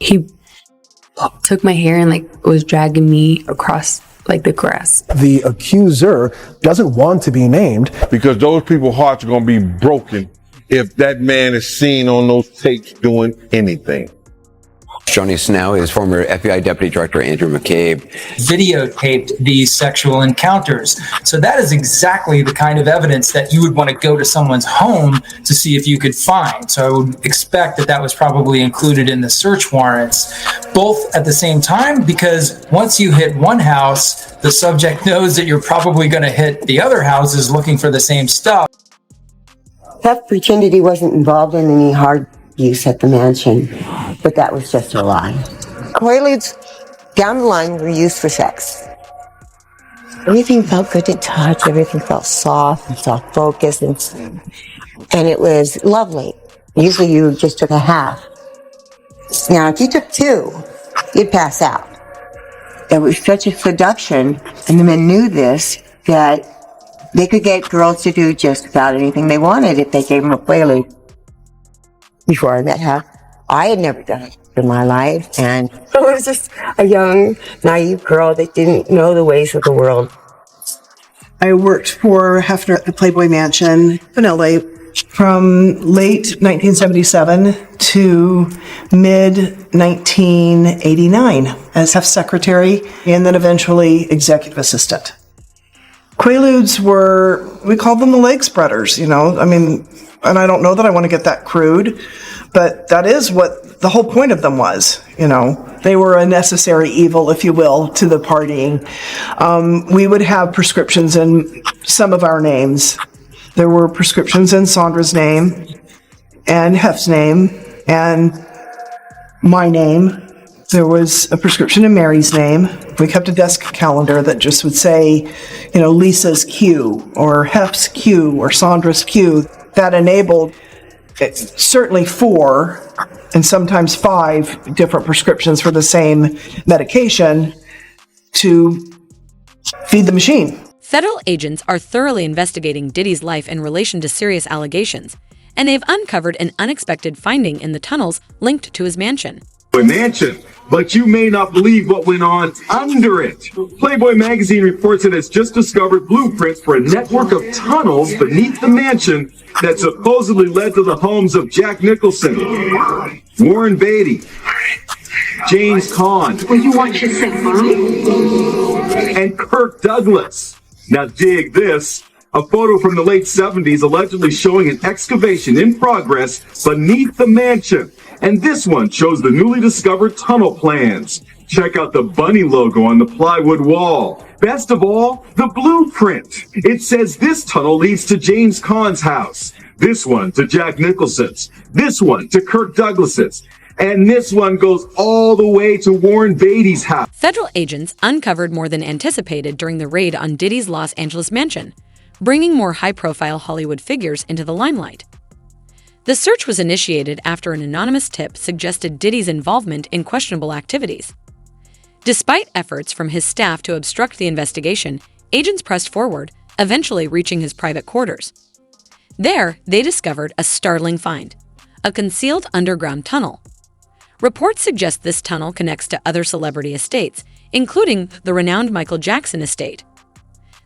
He took my hair and like was dragging me across like the grass. The accuser doesn't want to be named because those people's hearts are going to be broken if that man is seen on those tapes doing anything. Joining us now is former FBI Deputy Director Andrew McCabe. Videotaped these sexual encounters. So that is exactly the kind of evidence that you would want to go to someone's home to see if you could find. So I would expect that that was probably included in the search warrants, both at the same time, because once you hit one house, the subject knows that you're probably going to hit the other houses looking for the same stuff. Huff pretended he wasn't involved in any hard use at the mansion, but that was just a lie. Quaaludes down the line were used for sex. Everything felt good to touch, everything felt soft and soft focused, and it was lovely. Usually you just took a half. Now if you took two, you'd pass out. It was such a seduction, and the men knew this, that they could get girls to do just about anything they wanted if they gave them a Quaalude. Before I met her, I had never done it in my life, and I was just a young, naive girl that didn't know the ways of the world. I worked for Hefner at the Playboy Mansion in LA from late 1977 to mid-1989 as Hef's secretary and then eventually executive assistant. Quaaludes were, we called them the leg spreaders, you know, I mean, and I don't know that I want to get that crude, but that is what the whole point of them was, you know. They were a necessary evil, if you will, to the partying. We would have prescriptions in some of our names. There were prescriptions in Sandra's name and Hef's name and my name. There was a prescription in Mary's name. We kept a desk calendar that just would say, you know, Lisa's Q or Hef's Q or Sandra's Q. That enabled certainly 4 and sometimes 5 different prescriptions for the same medication to feed the machine. Federal agents are thoroughly investigating Diddy's life in relation to serious allegations, and they've uncovered an unexpected finding in the tunnels linked to his mansion. But you may not believe what went on under it. Playboy magazine reports it has just discovered blueprints for a network of tunnels beneath the mansion that supposedly led to the homes of Jack Nicholson, Warren Beatty, James Caan, and Kirk Douglas. Now dig this. A photo from the late 70s allegedly showing an excavation in progress beneath the mansion. And this one shows the newly discovered tunnel plans. Check out the bunny logo on the plywood wall. Best of all, the blueprint. It says this tunnel leads to James Caan's house. This one to Jack Nicholson's. This one to Kirk Douglas's. And this one goes all the way to Warren Beatty's house. Federal agents uncovered more than anticipated during the raid on Diddy's Los Angeles mansion, bringing more high-profile Hollywood figures into the limelight. The search was initiated after an anonymous tip suggested Diddy's involvement in questionable activities. Despite efforts from his staff to obstruct the investigation, agents pressed forward, eventually reaching his private quarters. There, they discovered a startling find: a concealed underground tunnel. Reports suggest this tunnel connects to other celebrity estates, including the renowned Michael Jackson estate.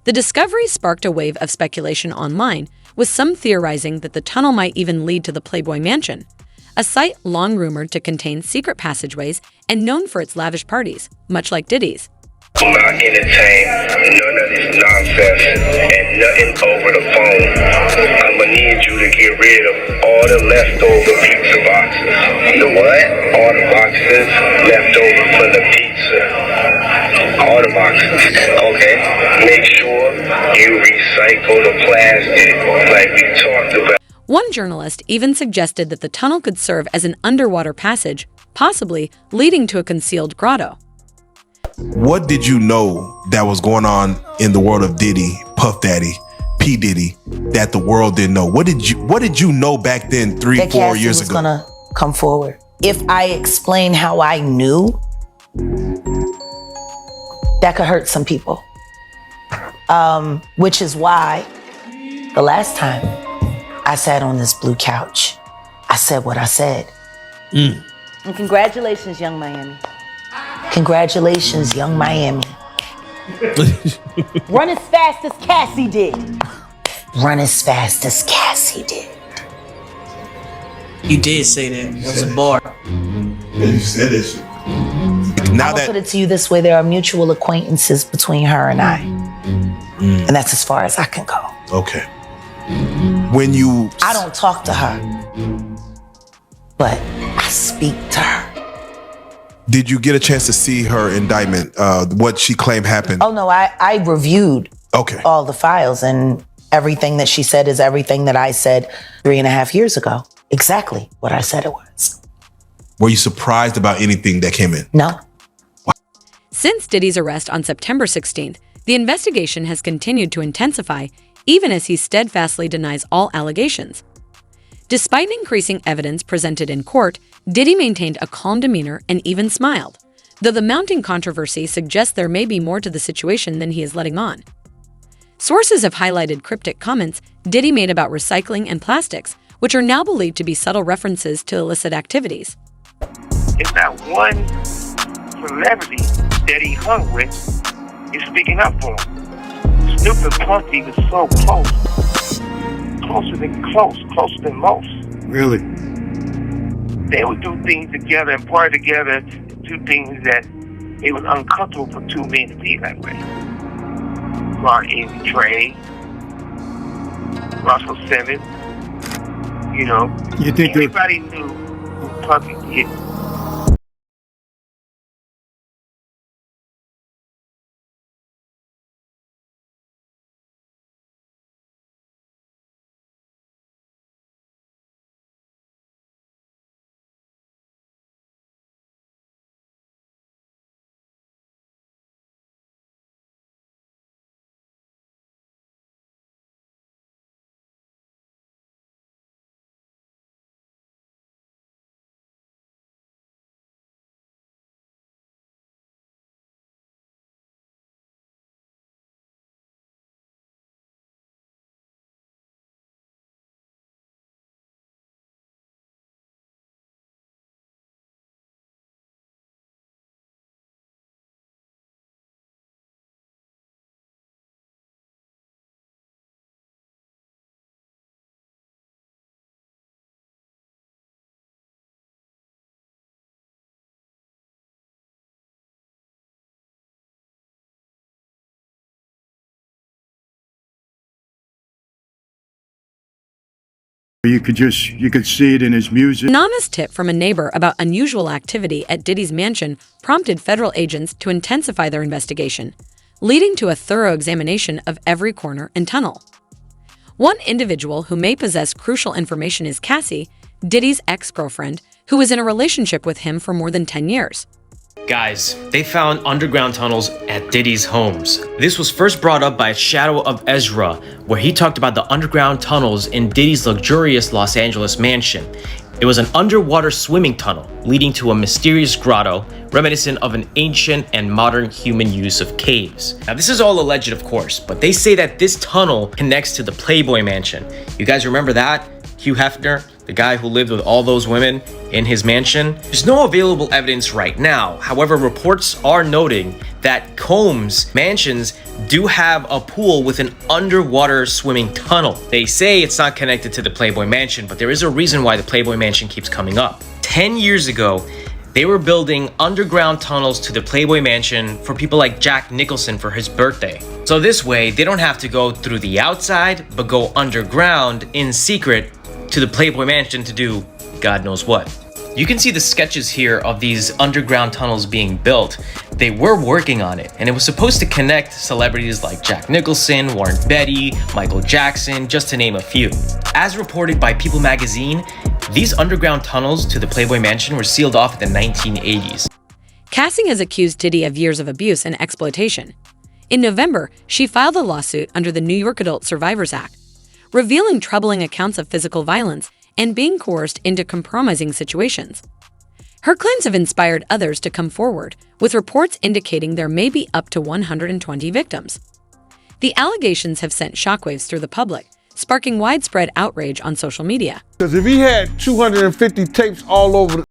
The discovery sparked a wave of speculation online, with some theorizing that the tunnel might even lead to the Playboy Mansion, a site long rumored to contain secret passageways and known for its lavish parties, much like Diddy's. I'm not entertained, none of this nonsense, and nothing over the phone. I'm gonna need you to get rid of all the leftover pizza boxes. The what? All the boxes left over for the pizza. All the boxes, okay? Make sure you recycle the plastic like we talked about. One journalist even suggested that the tunnel could serve as an underwater passage, possibly leading to a concealed grotto. What did you know that was going on in the world of Diddy, Puff Daddy, P. Diddy, that the world didn't know? What did you know back then, 3-4 years ago? That gonna come forward. If I explain how I knew, that could hurt some people. Which is why the last time I sat on this blue couch, I said what I said. And congratulations, Young Miami. Congratulations, Young Miami. Run as fast as Cassie did. Run as fast as Cassie did. You did say that. It was a bar. You said it. Now I'll put it to you this way: there are mutual acquaintances between her and I, and that's as far as I can go. Okay. When you, I don't talk to her, but I speak to her. did you get a chance to see her indictment? What she claimed happened? Oh no, I reviewed Okay. all the files, and everything that she said is everything that I said 3.5 years ago. Exactly what I said it was. Were you surprised about anything that came in? No. Since Diddy's arrest on September 16th, the investigation has continued to intensify, even as he steadfastly denies all allegations. Despite increasing evidence presented in court, Diddy maintained a calm demeanor and even smiled, though the mounting controversy suggests there may be more to the situation than he is letting on. Sources have highlighted cryptic comments Diddy made about recycling and plastics, which are now believed to be subtle references to illicit activities. It's not one celebrity that he hung with is speaking up for him. Snoop and Puffy was so close. Closer than most. Really? They would do things together and party together, do things that it was uncomfortable for two men to be that way. Martin, Trey, Russell Simmons, you know. You think everybody knew who Puffy did. you could see it in his music? An anonymous tip from a neighbor about unusual activity at Diddy's mansion prompted federal agents to intensify their investigation, leading to a thorough examination of every corner and tunnel. One individual who may possess crucial information is Cassie, Diddy's ex-girlfriend, who was in a relationship with him for more than 10 years. Guys, they found underground tunnels at Diddy's homes. This was first brought up by Shadow of Ezra, where he talked about the underground tunnels in Diddy's luxurious Los Angeles mansion. It was an underwater swimming tunnel leading to a mysterious grotto, reminiscent of an ancient and modern human use of caves. Now, this is all alleged, of course, but they say that this tunnel connects to the Playboy Mansion. You guys remember that? Hugh Hefner, the guy who lived with all those women in his mansion? There's no available evidence right now. However, reports are noting that Combs mansions do have a pool with an underwater swimming tunnel. They say it's not connected to the Playboy Mansion, but there is a reason why the Playboy Mansion keeps coming up. 10 years ago, they were building underground tunnels to the Playboy Mansion for people like Jack Nicholson for his birthday. So this way, they don't have to go through the outside, but go underground in secret to the Playboy Mansion to do God knows what. You can see the sketches here of these underground tunnels being built. They were working on it, and it was supposed to connect celebrities like Jack Nicholson, Warren Beatty, Michael Jackson, just to name a few. As reported by People magazine, these underground tunnels to the Playboy Mansion were sealed off in the 1980s. Cassie has accused Diddy of years of abuse and exploitation. In November, she filed a lawsuit under the New York Adult Survivors Act, revealing troubling accounts of physical violence and being coerced into compromising situations. Her claims have inspired others to come forward, with reports indicating there may be up to 120 victims. The allegations have sent shockwaves through the public, sparking widespread outrage on social media. Because if he had 250 tapes all over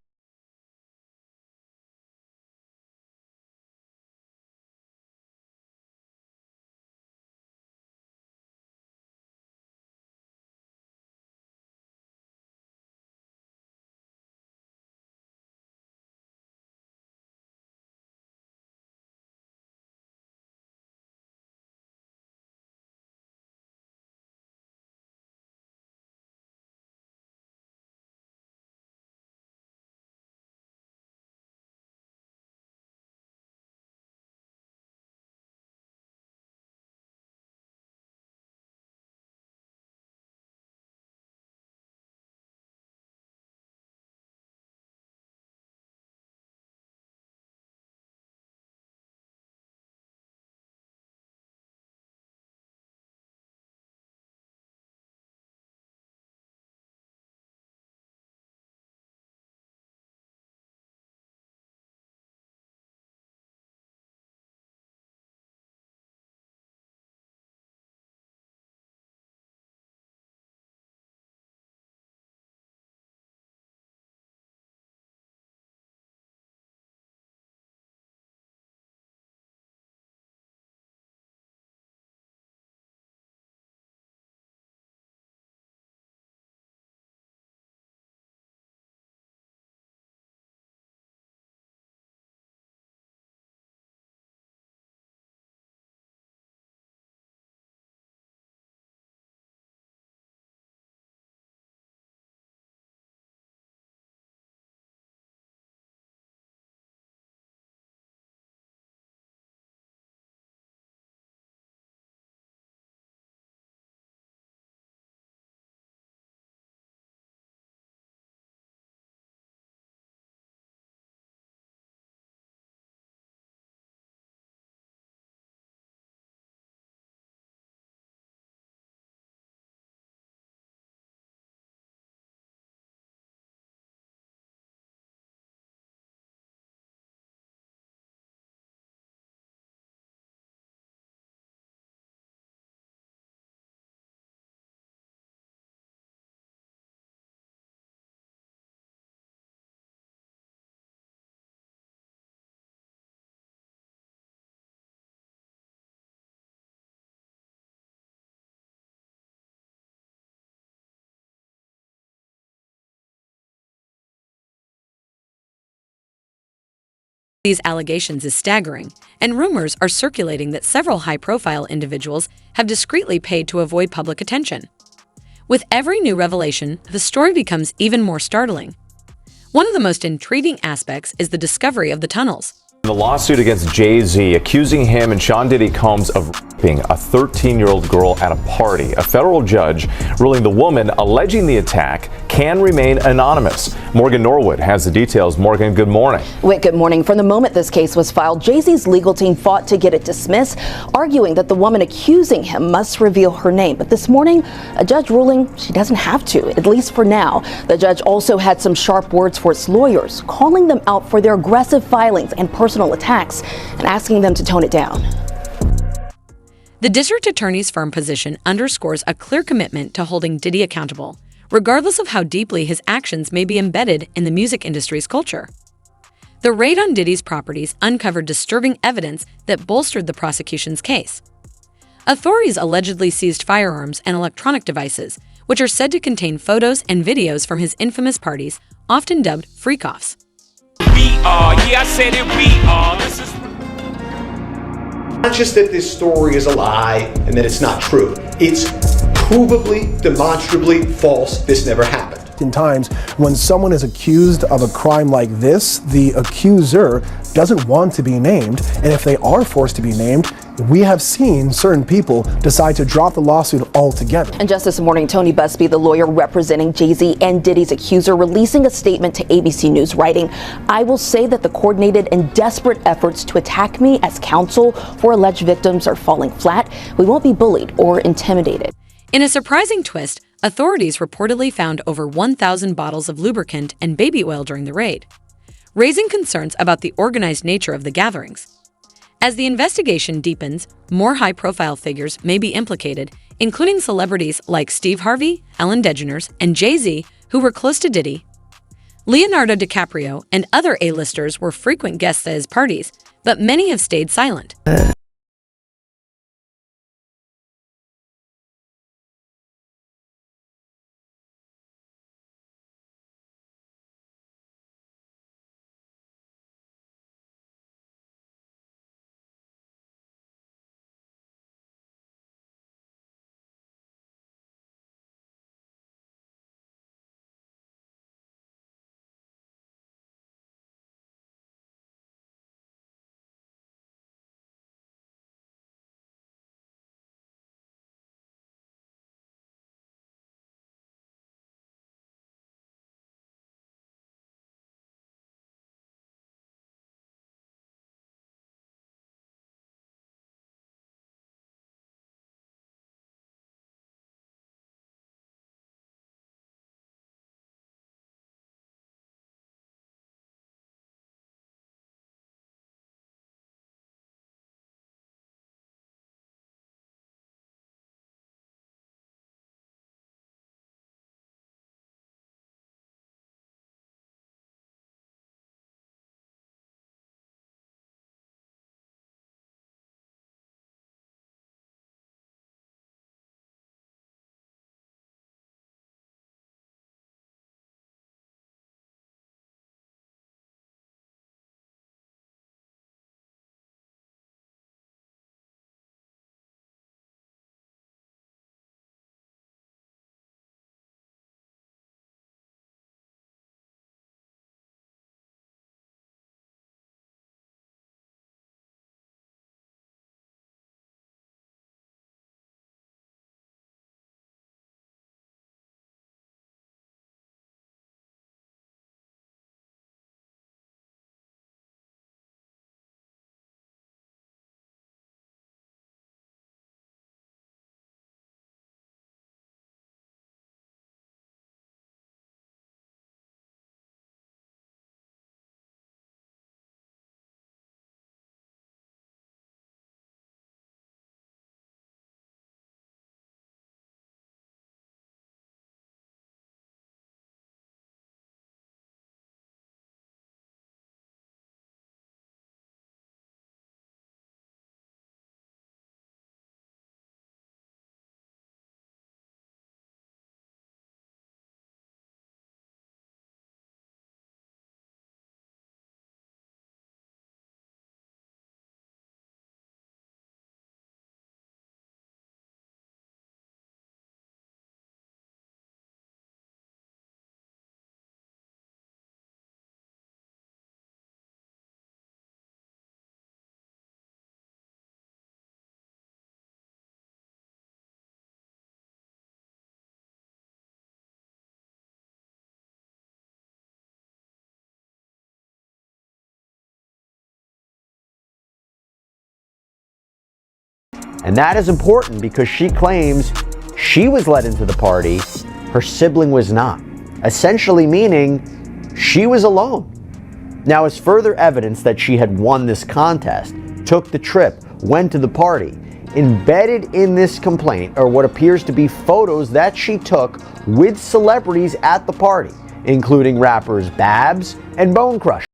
These allegations is staggering, and rumors are circulating that several high-profile individuals have discreetly paid to avoid public attention. With every new revelation, the story becomes even more startling. One of the most intriguing aspects is the discovery of the tunnels. The lawsuit against Jay-Z accusing him and Sean Diddy Combs of raping a 13-year-old girl at a party. A federal judge ruling the woman alleging the attack can remain anonymous. Morgan Norwood has the details. Morgan, good morning. Whit, good morning. From the moment this case was filed, Jay-Z's legal team fought to get it dismissed, arguing that the woman accusing him must reveal her name. But this morning, a judge ruling she doesn't have to, at least for now. The judge also had some sharp words for its lawyers, calling them out for their aggressive filings and personal attacks and asking them to tone it down. The district attorney's firm position underscores a clear commitment to holding Diddy accountable, regardless of how deeply his actions may be embedded in the music industry's culture. The raid on Diddy's properties uncovered disturbing evidence that bolstered the prosecution's case. Authorities allegedly seized firearms and electronic devices, which are said to contain photos and videos from his infamous parties, often dubbed freak-offs. Yeah, I said it, we are. This is not just that this story is a lie and that it's not true. It's provably, demonstrably false. This never happened. In times when someone is accused of a crime like this, the accuser doesn't want to be named, and if they are forced to be named, we have seen certain people decide to drop the lawsuit altogether. And just this morning, Tony Busby, the lawyer representing Jay-Z and Diddy's accuser, releasing a statement to ABC News, writing, "I will say that the coordinated and desperate efforts to attack me as counsel for alleged victims are falling flat. We won't be bullied or intimidated." In a surprising twist, authorities reportedly found over 1,000 bottles of lubricant and baby oil during the raid, raising concerns about the organized nature of the gatherings. As the investigation deepens, more high-profile figures may be implicated, including celebrities like Steve Harvey, Ellen DeGeneres, and Jay-Z, who were close to Diddy. Leonardo DiCaprio and other A-listers were frequent guests at his parties, but many have stayed silent. And that is important because she claims she was let into the party, her sibling was not. Essentially meaning she was alone. Now, as further evidence that she had won this contest, took the trip, went to the party, embedded in this complaint are what appears to be photos that she took with celebrities at the party, including rappers Babs and Bone Crusher.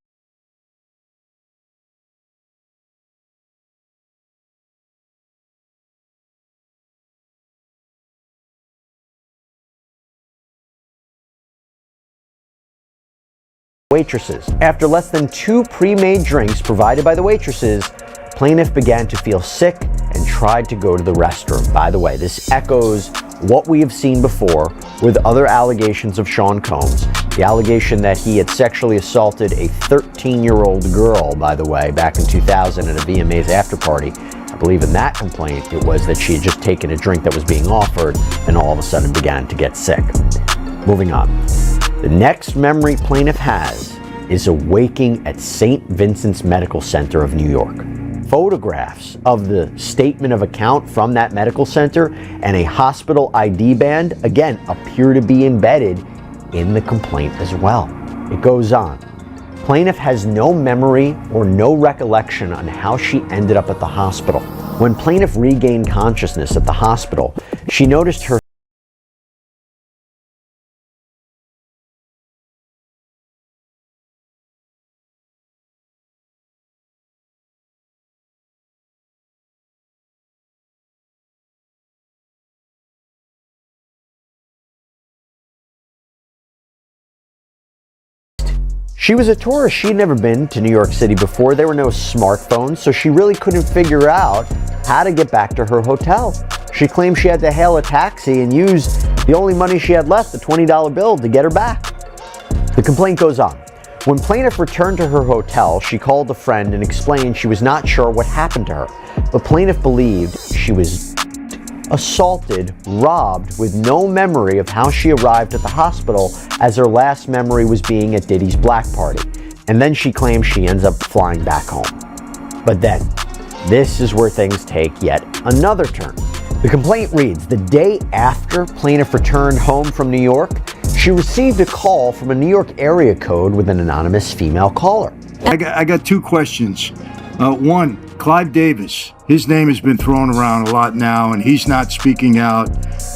Waitresses. After less than 2 pre-made drinks provided by the waitresses, plaintiff began to feel sick and tried to go to the restroom. By the way, this echoes what we have seen before with other allegations of Sean Combs. The allegation that he had sexually assaulted a 13-year-old girl, by the way, back in 2000 at a VMA's after party. I believe in that complaint, it was that she had just taken a drink that was being offered and all of a sudden began to get sick. Moving on. The next memory plaintiff has is a waking at St. Vincent's Medical Center of New York. Photographs of the statement of account from that medical center and a hospital ID band, again, appear to be embedded in the complaint as well. It goes on. Plaintiff has no memory or no recollection on how she ended up at the hospital. When plaintiff regained consciousness at the hospital, she noticed her She was a tourist. She'd never been to New York City before. There were no smartphones, so she really couldn't figure out how to get back to her hotel. She claimed she had to hail a taxi and use the only money she had left, the $20 bill, to get her back. The complaint goes on. When plaintiff returned to her hotel, she called a friend and explained she was not sure what happened to her. But plaintiff believed she was assaulted, robbed, with no memory of how she arrived at the hospital, as her last memory was being at Diddy's black party. And then she claims she ends up flying back home. But then, this is where things take yet another turn. The complaint reads, the day after plaintiff returned home from New York, she received a call from a New York area code with an anonymous female caller. I got 2 questions. One, Clive Davis. His name has been thrown around a lot now, and he's not speaking out.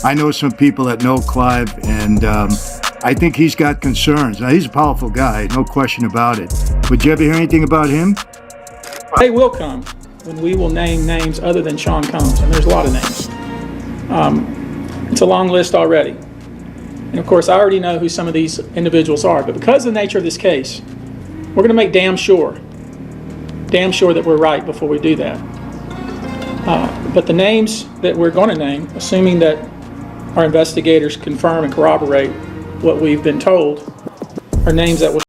I know some people that know Clive, and I think he's got concerns. Now, he's a powerful guy, no question about it. But did you ever hear anything about him? They will come when we will name names other than Sean Combs, and there's a lot of names. It's a long list already. And of course, I already know who some of these individuals are, but because of the nature of this case, we're going to make damn sure that we're right before we do that. But the names that we're going to name, assuming that our investigators confirm and corroborate what we've been told, are names that will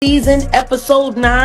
Season episode 9.